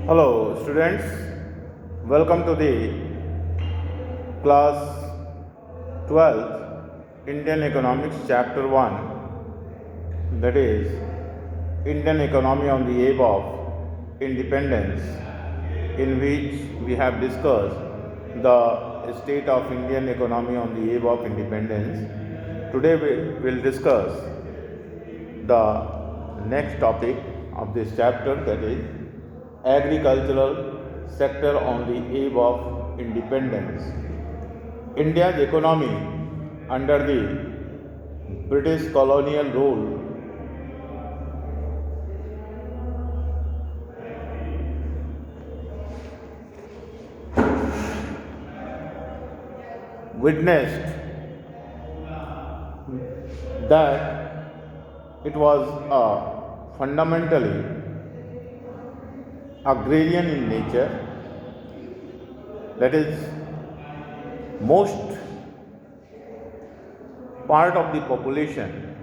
Hello, students. Welcome to the class 12th Indian Economics Chapter 1, that is Indian Economy on the Eve of Independence, in which we have discussed the state of Indian economy on the eve of independence. Today we will discuss the next topic of this chapter, that is agricultural sector on the eve of independence. India's economy under the British colonial rule witnessed that it was fundamentally agrarian in nature, that is, most part of the population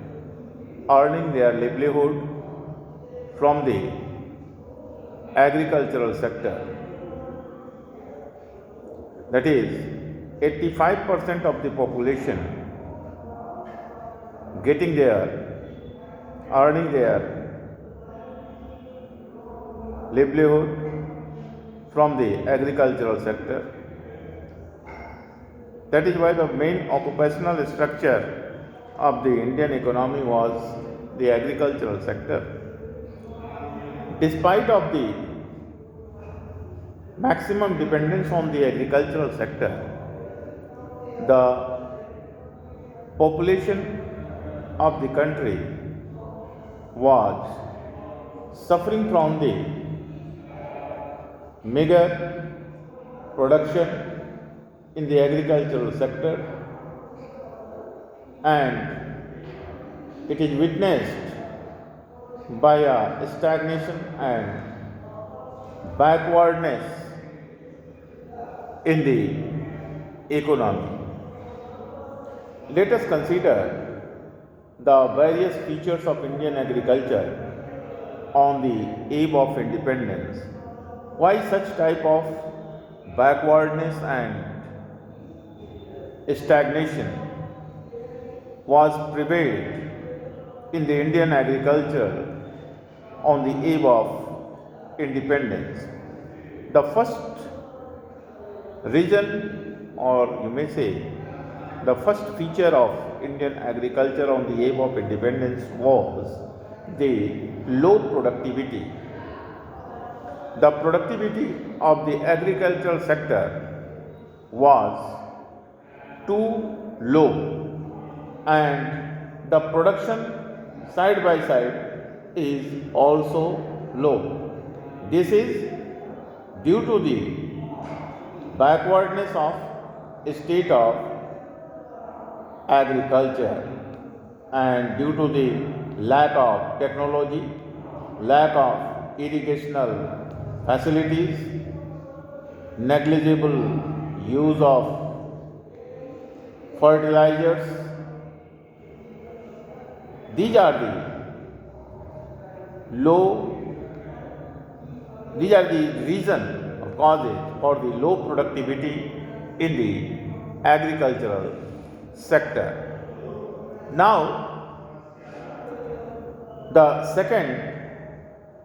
earning their livelihood from the agricultural sector, that is 85% of the population earning their livelihood from the agricultural sector. That is why the main occupational structure of the Indian economy was the agricultural sector. Despite of the maximum dependence on the agricultural sector, the population of the country was suffering from the meager production in the agricultural sector, and it is witnessed by a stagnation and backwardness in the economy. Let us consider the various features of Indian agriculture on the eve of independence. Why such type of backwardness and stagnation was prevailed in the Indian agriculture on the eve of independence? The first reason, or you may say, the first feature of Indian agriculture on the eve of independence was the low productivity. The productivity of the agricultural sector was too low, and the production side by side is also low. This is due to the backwardness of state of agriculture, and due to the lack of technology, lack of irrigational facilities, negligible use of fertilizers. These are the reason or causes for the low productivity in the agricultural sector. Now, the second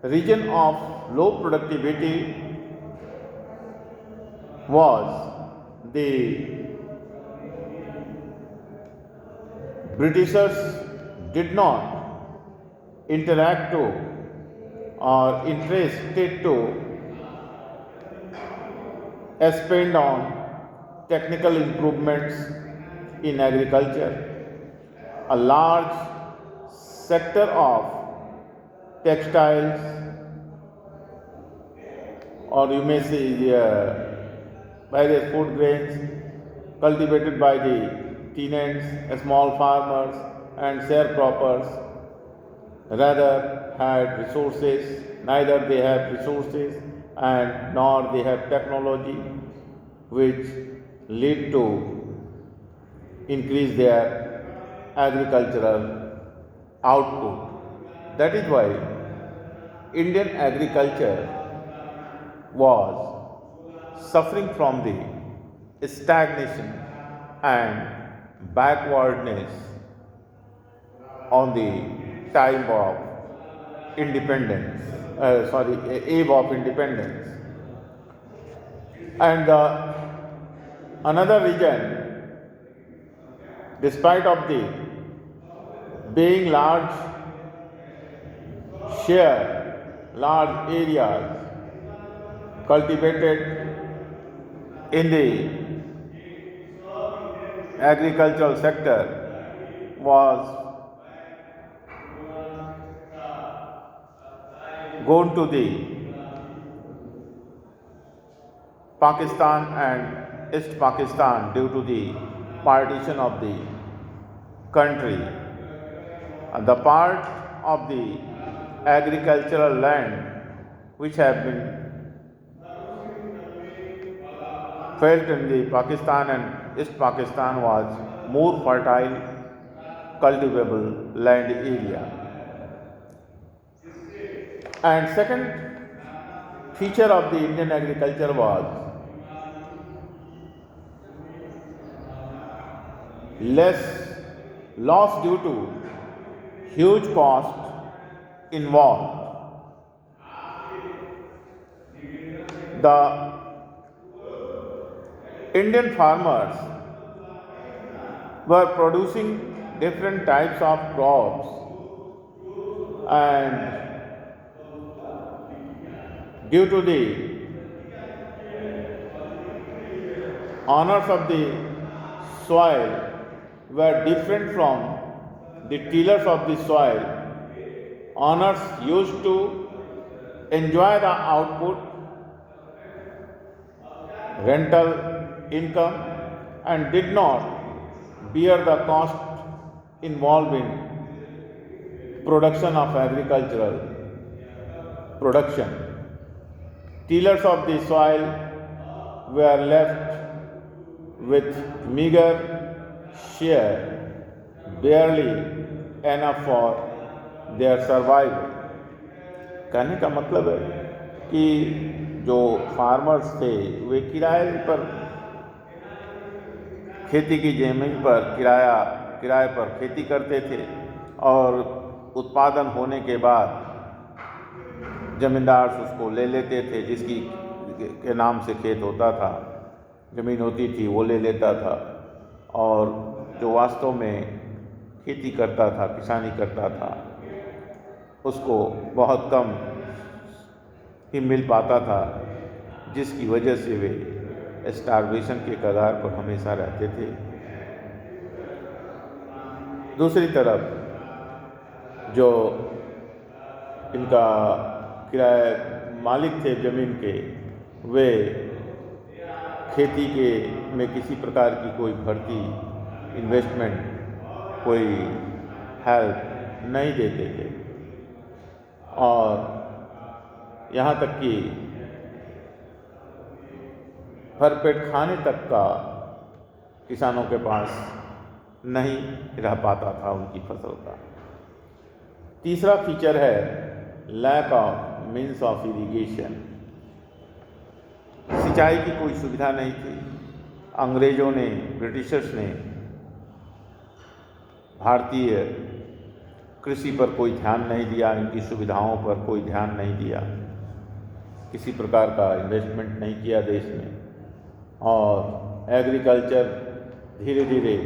region of low productivity was the Britishers did not interact to or interested to spend on technical improvements in agriculture. A large sector of textiles, or you may say various food grains cultivated by the tenants, small farmers and sharecroppers, rather had resources, neither they have resources and nor they have technology which lead to increase their agricultural output. That is why Indian agriculture was suffering from the stagnation and backwardness on the time of independence, eve of independence. And another region, despite of the being large share, large areas cultivated in the agricultural sector, was gone to the Pakistan and East Pakistan due to the partition of the country. And the part of the agricultural land which have been felt in the Pakistan and East Pakistan was more fertile, cultivable land area. And second feature of the Indian agriculture was less loss due to huge cost involved. The Indian farmers were producing different types of crops, and due to the honors of the soil were different from the tillers of the soil. Owners used to enjoy the output, rental income, and did not bear the cost involved in production of agricultural production. Tillers of the soil were left with meager share, barely enough for their survival. कहने का मतलब है कि जो farmers थे वे किराए पर खेती की ज़मीन पर किराए पर खेती करते थे, और उत्पादन होने के बाद ज़मींदार उसको ले लेते थे, जिसकी के नाम से खेत होता था, ज़मीन होती थी वो ले लेता था, और जो वास्तव में खेती करता था, किसानी करता था, उसको बहुत कम ही मिल पाता था, जिसकी वजह से वे स्टारवेशन के कगार पर हमेशा रहते थे। दूसरी तरफ जो इनका किराए मालिक थे ज़मीन के, वे खेती के में किसी प्रकार की कोई भर्ती, इन्वेस्टमेंट, कोई हेल्प नहीं देते थे, और यहाँ तक कि भरपेट खाने तक का किसानों के पास नहीं रह पाता था उनकी फसल का। तीसरा फीचर है lack of means of irrigation. सिंचाई की कोई सुविधा नहीं थी। अंग्रेज़ों ने, ब्रिटिशर्स ने भारतीय कृषि पर कोई ध्यान नहीं दिया, इनकी सुविधाओं पर कोई ध्यान नहीं दिया, किसी प्रकार का इन्वेस्टमेंट नहीं किया देश में, और एग्रीकल्चर धीरे धीरे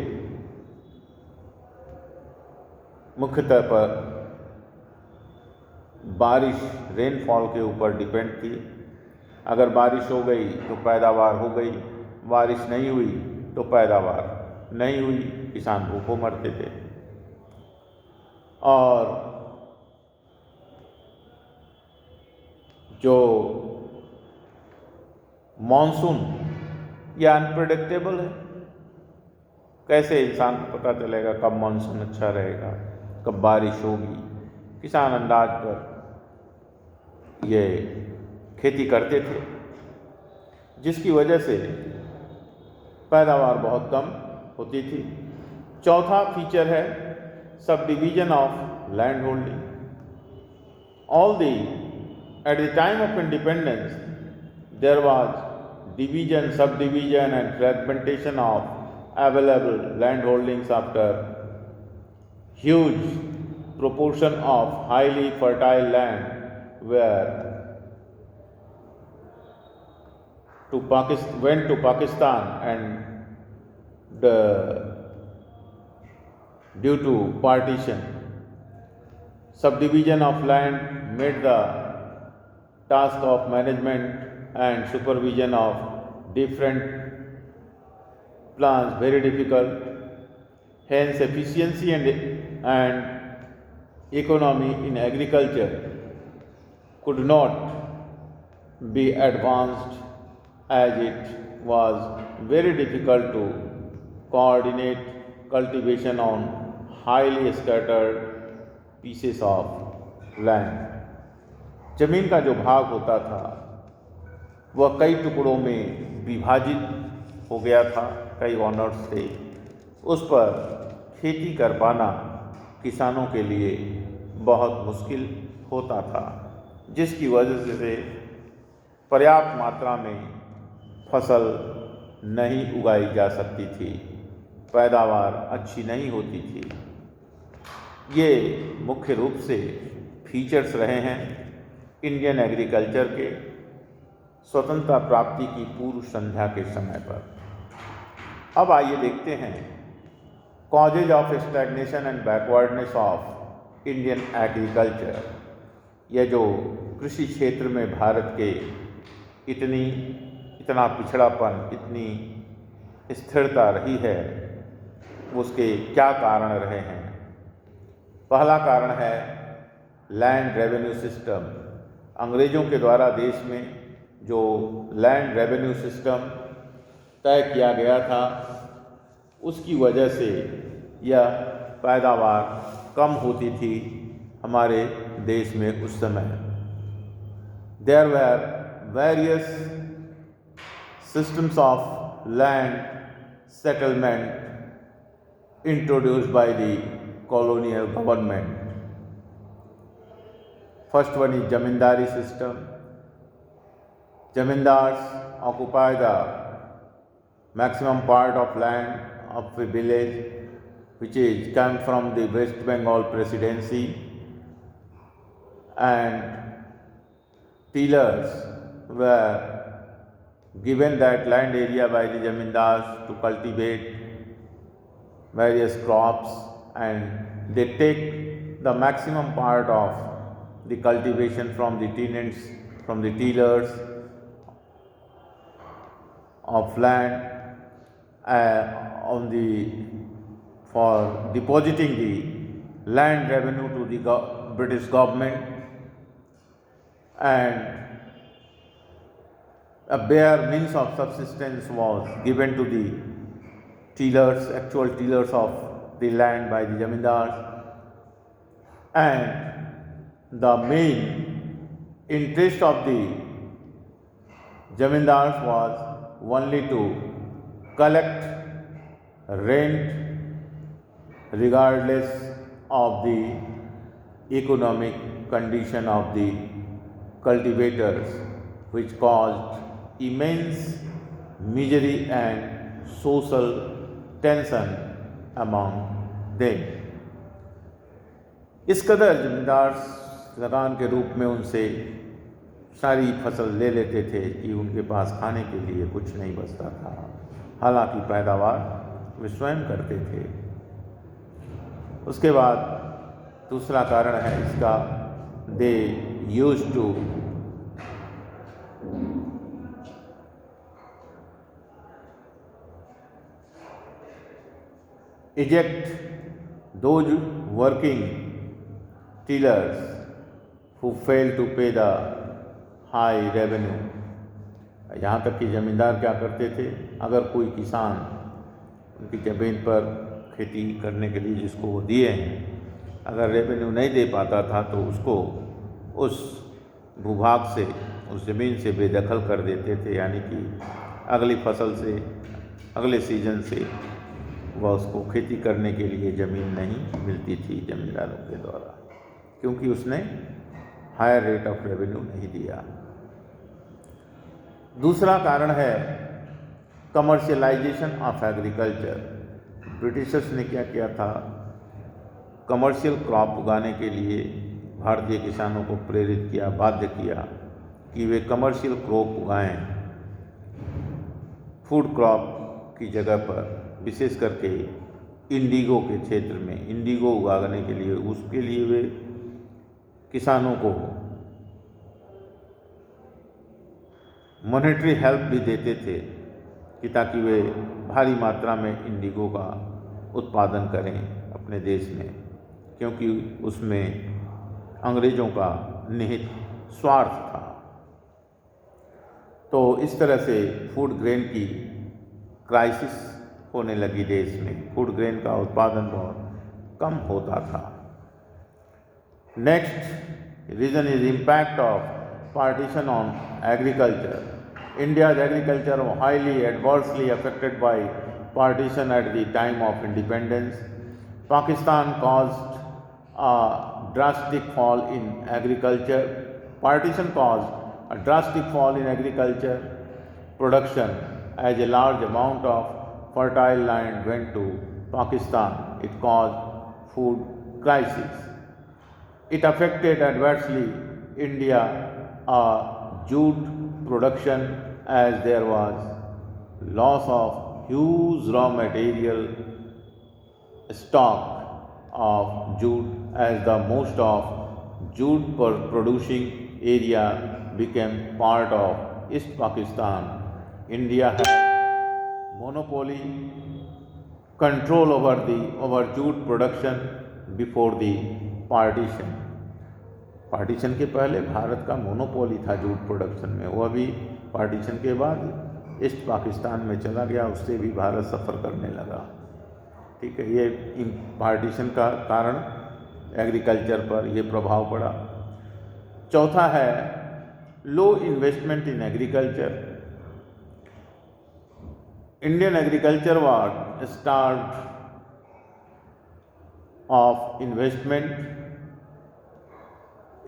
मुख्यतः पर बारिश, रेनफॉल के ऊपर डिपेंड थी। अगर बारिश हो गई तो पैदावार हो गई, बारिश नहीं हुई तो पैदावार नहीं हुई, किसान भूखों मरते थे। और जो मॉनसून ये अनप्रेडिक्टेबल है, कैसे इंसान को पता चलेगा कब मॉनसून अच्छा रहेगा, कब बारिश होगी। किसान अंदाज पर ये खेती करते थे, जिसकी वजह से पैदावार बहुत कम होती थी। चौथा फीचर है sub division of land holding. At the time of independence there was division, subdivision and fragmentation of available land holdings after huge proportion of highly fertile land went to Pakistan, and due to partition, subdivision of land made the task of management and supervision of different plans very difficult. Hence, efficiency and economy in agriculture could not be advanced, as it was very difficult to coordinate cultivation on highly scattered pieces of land. जमीन का जो भाग होता था वह कई टुकड़ों में विभाजित हो गया था, कई ऑनर्स थे। उस पर खेती कर पाना किसानों के लिए बहुत मुश्किल होता था, जिसकी वजह से पर्याप्त मात्रा में फसल नहीं उगाई जा सकती थी, पैदावार अच्छी नहीं होती थी। ये मुख्य रूप से फीचर्स रहे हैं इंडियन एग्रीकल्चर के स्वतंत्रता प्राप्ति की पूर्व संध्या के समय पर। अब आइए देखते हैं causes of stagnation and backwardness of Indian agriculture. यह जो कृषि क्षेत्र में भारत के इतना पिछड़ापन, इतनी स्थिरता रही है, उसके क्या कारण रहे हैं। पहला कारण है लैंड रेवेन्यू सिस्टम। अंग्रेज़ों के द्वारा देश में जो लैंड रेवेन्यू सिस्टम तय किया गया था, उसकी वजह से यह पैदावार कम होती थी हमारे देश में उस समय। There were various systems of land settlement introduced by the colonial government. First one is Zamindari system. Zamindars occupy the maximum part of land of a village which is come from the West Bengal Presidency, and tillers were given that land area by the zamindars to cultivate various crops, and they take the maximum part of the cultivation from the tenants, from the tillers of land for depositing the land revenue to the British government, and a bare means of subsistence was given to the tillers, actual tillers of the land by the zamindars, and the main interest of the zamindars was only to collect rent regardless of the economic condition of the cultivators, which caused immense misery and social tension among them. इस कदर जमींदार लगान के रूप में उनसे सारी फसल ले लेते थे कि उनके पास खाने के लिए कुछ नहीं बचता था, हालांकि पैदावार वे स्वयं करते थे। उसके बाद दूसरा कारण है इसका, they used to eject those working tillers who fail to pay the high revenue. यहाँ तक कि ज़मींदार क्या करते थे, अगर कोई किसान उनकी ज़मीन पर खेती करने के लिए जिसको वो दिए हैं, अगर रेवेन्यू नहीं दे पाता था तो उसको उस भूभाग से, उस ज़मीन से बेदखल कर देते थे, यानी कि अगली फसल से, अगले सीजन से वह उसको खेती करने के लिए ज़मीन नहीं मिलती थी ज़मींदारों के द्वारा, क्योंकि उसने हायर रेट ऑफ रेवेन्यू नहीं दिया। दूसरा कारण है कमर्शियलाइजेशन ऑफ एग्रीकल्चर। ब्रिटिशर्स ने क्या किया था, कमर्शियल क्रॉप उगाने के लिए भारतीय किसानों को प्रेरित किया, बाध्य किया कि वे कमर्शियल क्रॉप उगाएं फूड क्रॉप की जगह पर, विशेष करके इंडिगो के क्षेत्र में इंडिगो उगाने के लिए। उसके लिए वे किसानों को मॉनेटरी हेल्प भी देते थे कि ताकि वे भारी मात्रा में इंडिगो का उत्पादन करें अपने देश में, क्योंकि उसमें अंग्रेज़ों का निहित स्वार्थ था। तो इस तरह से फूड ग्रेन की क्राइसिस होने लगी देश में, फूड ग्रेन का उत्पादन बहुत कम होता था। Next reason is impact of partition on agriculture. India's agriculture was highly adversely affected by partition at the time of independence. Pakistan caused a drastic fall in agriculture. Partition caused a drastic fall in agriculture production as a large amount of fertile land went to Pakistan. It caused food crisis. It affected adversely India jute production, as there was loss of huge raw material stock of jute, as the most of jute producing area became part of East Pakistan. India had monopoly control over jute production before the partition. Partition के पहले भारत का monopoly था jute production में, वो अभी partition के बाद east Pakistan में चला गया, उससे भी भारत सफ़र करने लगा। ठीक है, ये पार्टीशन का कारण एग्रीकल्चर पर ये प्रभाव पड़ा। चौथा है low investment in agriculture. Indian agriculture was starved of investment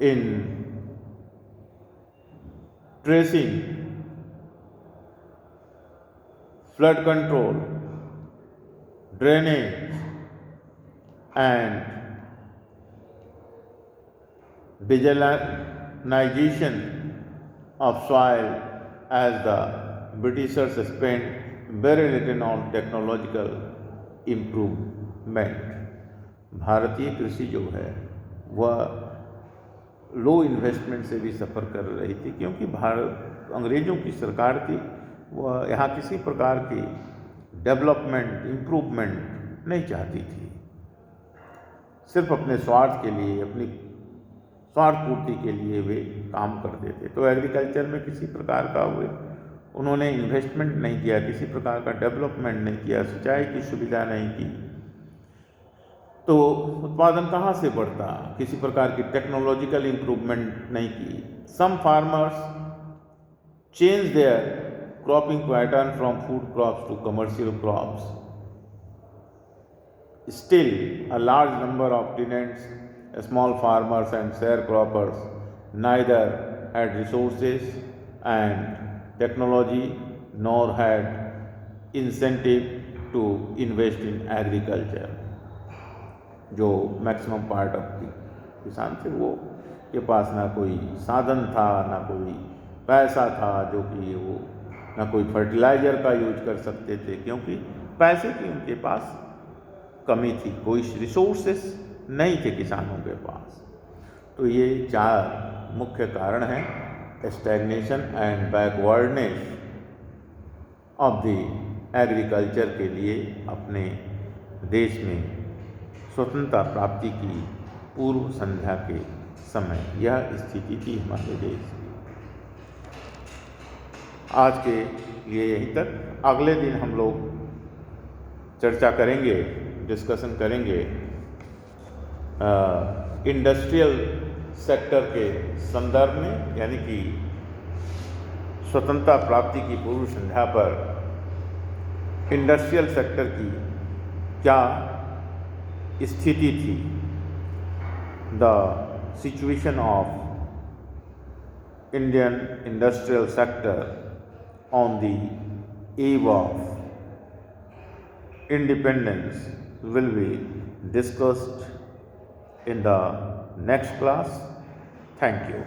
in tracing, flood control, drainage and digitalization of soil, as the Britishers spent very little on technological improvement. भारतीय कृषि जो है वह लो इन्वेस्टमेंट से भी सफ़र कर रही थी, क्योंकि भारत अंग्रेज़ों की सरकार थी, वह यहाँ किसी प्रकार की डेवलपमेंट इम्प्रूवमेंट नहीं चाहती थी, सिर्फ अपने स्वार्थ के लिए, अपनी स्वार्थ पूर्ति के लिए वे काम करते थे। तो एग्रीकल्चर में किसी प्रकार का उन्होंने इन्वेस्टमेंट नहीं किया, किसी प्रकार का डेवलपमेंट नहीं किया, सिंचाई की सुविधा नहीं की, तो उत्पादन कहाँ से बढ़ता, किसी प्रकार की टेक्नोलॉजिकल इम्प्रूवमेंट नहीं की। Some farmers change their cropping pattern from food crops to commercial crops. Still a large number of tenants, small farmers and sharecroppers neither had resources and technology nor had incentive to invest in agriculture. जो maximum part of किसान थे वो के पास ना कोई साधन था, ना कोई पैसा था, जो कि वो ना कोई फर्टिलाइज़र का यूज कर सकते थे, क्योंकि पैसे की उनके पास कमी थी, कोई रिसोर्सेस नहीं थे किसानों के पास। तो ये 4 मुख्य कारण हैं stagnation and backwardness of the agriculture के लिए अपने देश में स्वतंत्रता प्राप्ति की पूर्व संध्या के समय यह स्थिति थी हमारे देश की। आज के लिए यहीं तक। अगले दिन हम लोग चर्चा करेंगे, डिस्कशन करेंगे इंडस्ट्रियल सेक्टर के संदर्भ में, यानी कि स्वतंत्रता प्राप्ति की पूर्व संध्या पर इंडस्ट्रियल सेक्टर की क्या स्थिति थी, the situation of Indian industrial sector on the eve of independence will be discussed in the next class. Thank you.